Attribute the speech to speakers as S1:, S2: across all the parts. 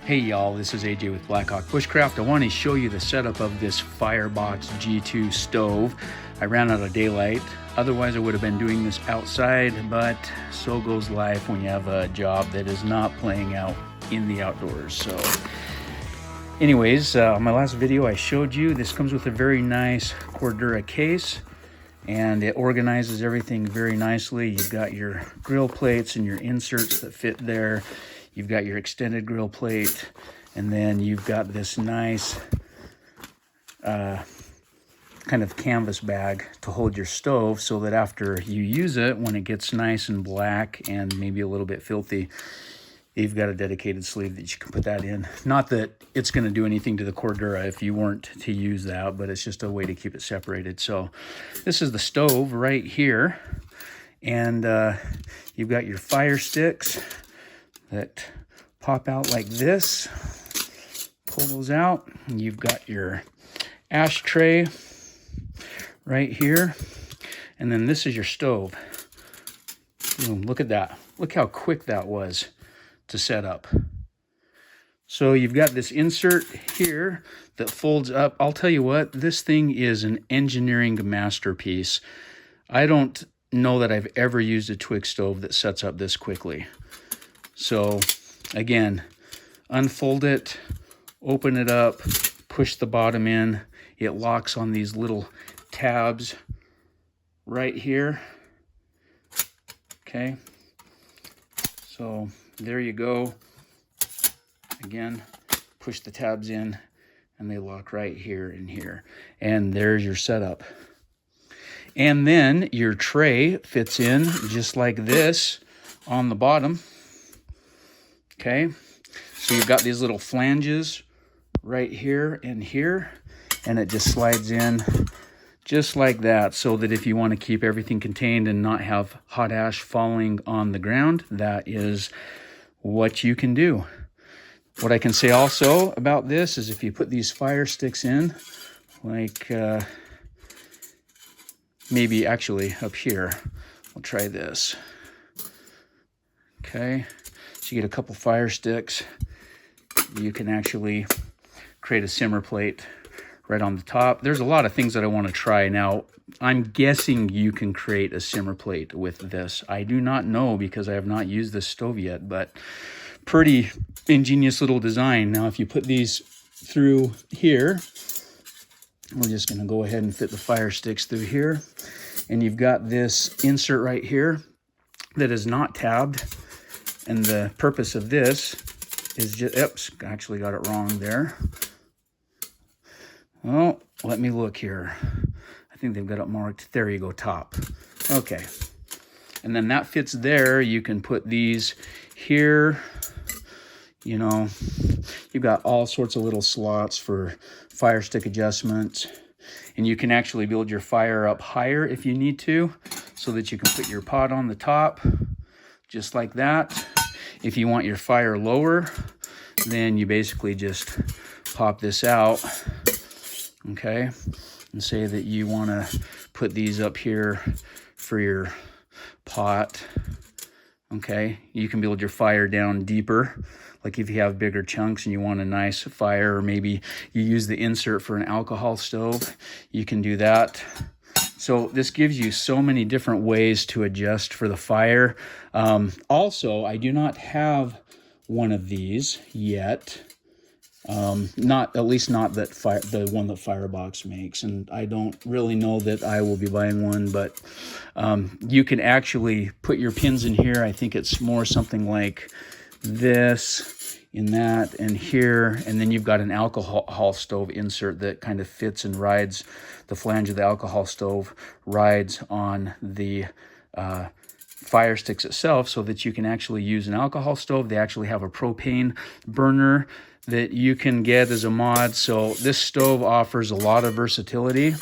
S1: Hey y'all, this is AJ with Blackhawk Bushcraft. I want to show you the setup of this Firebox G2 stove. I ran out of daylight, otherwise I would have been doing this outside, but so goes life when you have a job that is not playing out in the outdoors. So anyways, my last video I showed you, this comes with a very nice Cordura case and it organizes everything very nicely. You've got your grill plates and your inserts that fit there. You've got your extended grill plate, and then you've got this nice kind of canvas bag to hold your stove so that after you use it, when it gets nice and black and maybe a little bit filthy, you've got a dedicated sleeve that you can put that in. Not that it's going to do anything to the Cordura if you weren't to use that, but it's just a way to keep it separated. So this is the stove right here, and you've got your fire sticks that pop out like this. Pull those out, and you've got your ashtray right here, and then this is your stove. Boom, look at that. Look how quick that was to set up. So you've got this insert here that folds up. I'll tell you what, this thing is an engineering masterpiece. I don't know that I've ever used a Twig stove that sets up this quickly. So again, unfold it, open it up, push the bottom in. It locks on these little tabs right here. Okay, so there you go. Again, push the tabs in and they lock right here and here. And there's your setup. And then your tray fits in just like this on the bottom. Okay, so you've got these little flanges right here and here, and it just slides in just like that, so that if you want to keep everything contained and not have hot ash falling on the ground, that is what you can do. What I can say also about this is if you put these fire sticks in, like maybe actually up here, we'll try this. Okay. So you get a couple fire sticks. You can actually create a simmer plate right on the top. There's a lot of things that I want to try. Now, I'm guessing you can create a simmer plate with this. I do not know because I have not used this stove yet, but pretty ingenious little design. Now, if you put these through here, we're just going to go ahead and fit the fire sticks through here. And you've got this insert right here that is not tabbed. And the purpose of this is just, oops, actually got it wrong there. Oh, let me look here. I think they've got it marked. There you go, top. Okay. And then that fits there. You can put these here. You know, you've got all sorts of little slots for fire stick adjustments. And you can actually build your fire up higher if you need to, so that you can put your pot on the top, just like that. If you want your fire lower, then you basically just pop this out, okay? And say that you want to put these up here for your pot, okay? You can build your fire down deeper, like if you have bigger chunks and you want a nice fire, or maybe you use the insert for an alcohol stove, you can do that. So this gives you so many different ways to adjust for the fire. Also, I do not have one of these yet. Not, at least not that the one that Firebox makes, and I don't really know that I will be buying one, but you can actually put your pins in here. I think it's more something like this, in that, and here, and then you've got an alcohol stove insert that kind of fits and rides. The flange of the alcohol stove rides on the fire sticks itself, so that you can actually use an alcohol stove. They actually have a propane burner that you can get as a mod. So this stove offers a lot of versatility.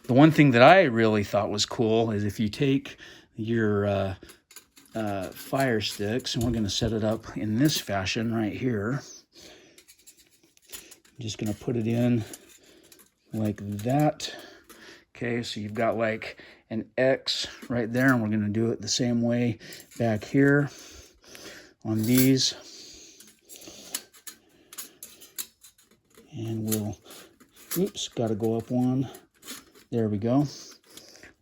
S1: The one thing that I really thought was cool is if you take your fire sticks, and we're going to set it up in this fashion right here. I'm just going to put it in like that. Okay, so you've got like an X right there, and we're going to do it the same way back here on these. And we'll, oops, got to go up one. There we go,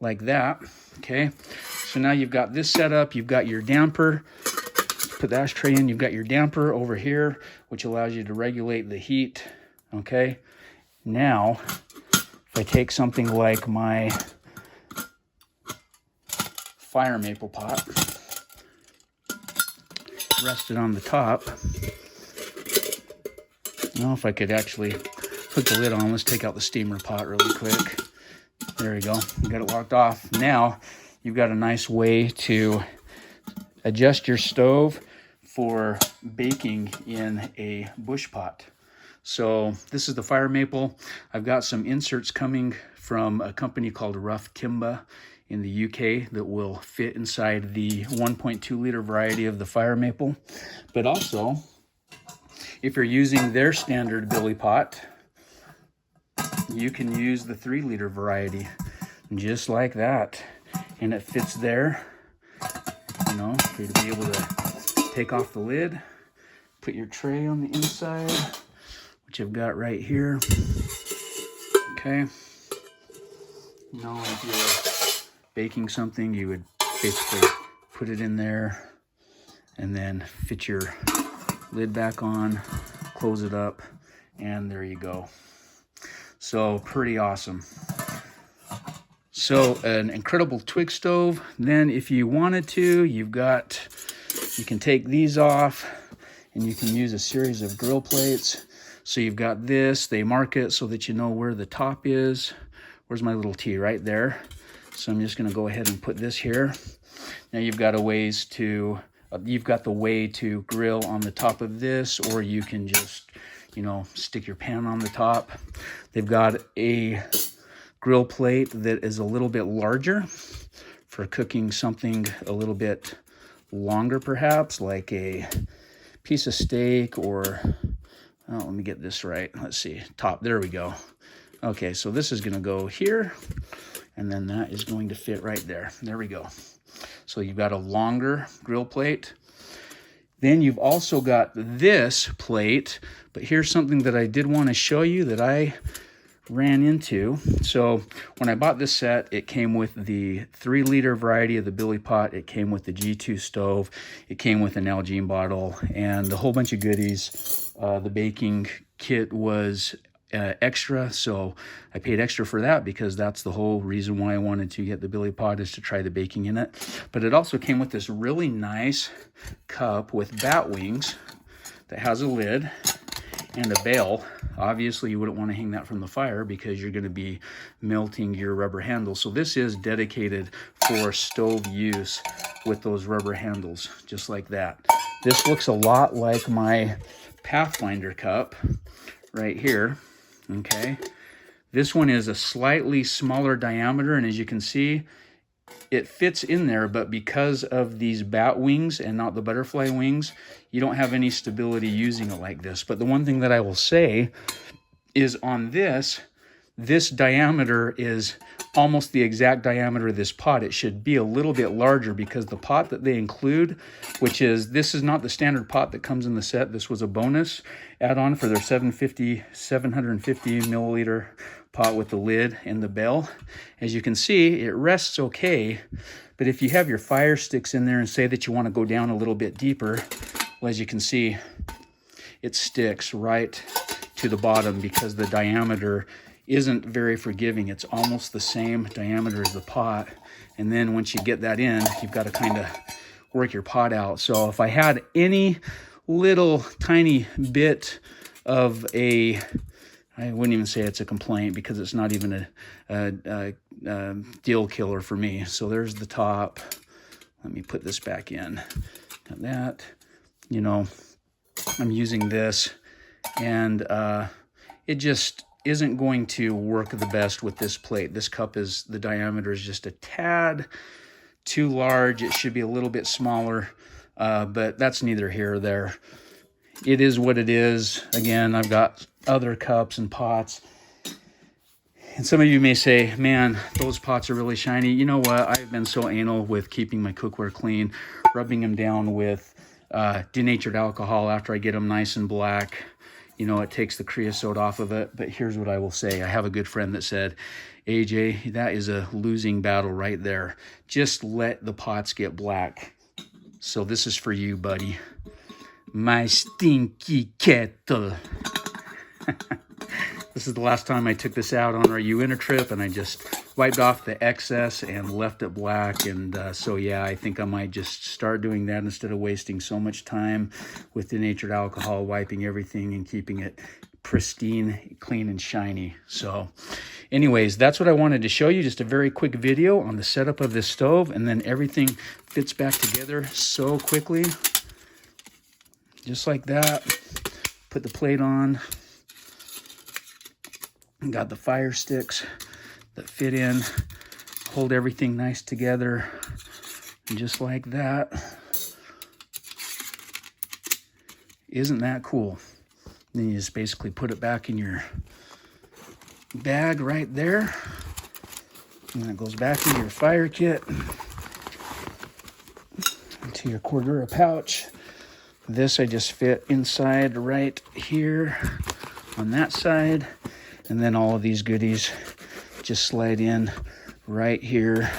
S1: like that. Okay, so now you've got this set up. You've got your damper. Put the ashtray in. You've got your damper over here, which allows you to regulate the heat. Okay, now if I take something like my fire maple pot, rest it on the top. Now if I could actually put the lid on, let's take out the steamer pot really quick. There you go, you got it locked off. Now you've got a nice way to adjust your stove for baking in a bush pot. So this is the fire maple. I've got some inserts coming from a company called Rough Timber in the UK that will fit inside the 1.2 liter variety of the fire maple. But also, if you're using their standard billy pot, you can use the 3 liter variety, just like that. And it fits there, you know, for you to be able to take off the lid, put your tray on the inside, which I've got right here. Okay. You know, if you're baking something, you would basically put it in there and then fit your lid back on, close it up, and there you go. So pretty awesome. So an incredible twig stove. Then if you wanted to, you can take these off and you can use a series of grill plates. So you've got this, they mark it so that you know where the top is. Where's my little T? Right there. So I'm just gonna go ahead and put this here. Now you've got the way to grill on the top of this, or you can just, you know, stick your pan on the top. They've got a grill plate that is a little bit larger for cooking something a little bit longer, perhaps like a piece of steak or, oh, let me get this right. Let's see, top, there we go. Okay, so this is gonna go here, and then that is going to fit right there. There we go. So you've got a longer grill plate. Then you've also got this plate, but here's something that I did want to show you that I ran into. So when I bought this set, it came with the 3 liter variety of the billy pot. It came with the G2 stove. It came with an Nalgene bottle and a whole bunch of goodies. The baking kit was extra, so I paid extra for that because that's the whole reason why I wanted to get the billy pot, is to try the baking in it. But it also came with this really nice cup with bat wings that has a lid and a bail. Obviously you wouldn't want to hang that from the fire because you're going to be melting your rubber handles. So this is dedicated for stove use with those rubber handles, just like that. This looks a lot like my Pathfinder cup right here. Okay, this one is a slightly smaller diameter, and as you can see, it fits in there, but because of these bat wings and not the butterfly wings, you don't have any stability using it like this. But the one thing that I will say is on this diameter is almost the exact diameter of this pot. It should be a little bit larger because the pot that they include, which is, this is not the standard pot that comes in the set. This was a bonus add-on for their 750 milliliter pot with the lid and the bell. As you can see, it rests okay, but if you have your fire sticks in there and say that you want to go down a little bit deeper, well, as you can see, it sticks right to the bottom because the diameter isn't very forgiving. It's almost the same diameter as the pot. And then once you get that in, you've got to kind of work your pot out. So if I had any little tiny bit of I wouldn't even say it's a complaint because it's not even a deal killer for me. So there's the top. Let me put this back in. Got that. You know, I'm using this, and it just isn't going to work the best with this plate. This cup is, the diameter is just a tad too large. It should be a little bit smaller, but that's neither here or there. It is what it is. Again, I've got other cups and pots. And some of you may say, man, those pots are really shiny. You know what? I've been so anal with keeping my cookware clean, rubbing them down with denatured alcohol after I get them nice and black. you know, it takes the creosote off of it. But here's what I will say. I have a good friend that said, AJ, that is a losing battle right there. Just let the pots get black. So this is for you, buddy. My stinky kettle. This is the last time I took this out on our winter trip, and I just wiped off the excess and left it black. And so yeah, I think I might just start doing that instead of wasting so much time with denatured alcohol, wiping everything and keeping it pristine, clean, and shiny. So anyways, that's what I wanted to show you. Just a very quick video on the setup of this stove, and then everything fits back together so quickly. Just like that. Put the plate on. Got the fire sticks that fit in, hold everything nice together, and just like that. Isn't that cool? Then you just basically put it back in your bag right there, and it goes back into your fire kit, into your Cordura pouch. This I just fit inside right here on that side. And then all of these goodies just slide in right here.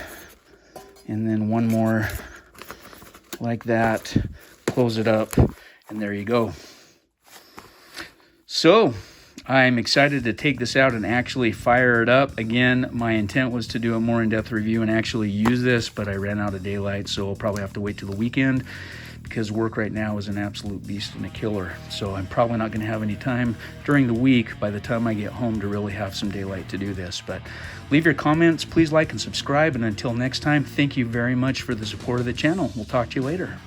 S1: And then one more like that. Close it up, and there you go. So I'm excited to take this out and actually fire it up. Again, my intent was to do a more in-depth review and actually use this, but I ran out of daylight, so I'll probably have to wait till the weekend, because work right now is an absolute beast and a killer. So I'm probably not going to have any time during the week by the time I get home to really have some daylight to do this. But leave your comments, please like and subscribe, and until next time, thank you very much for the support of the channel. We'll talk to you later.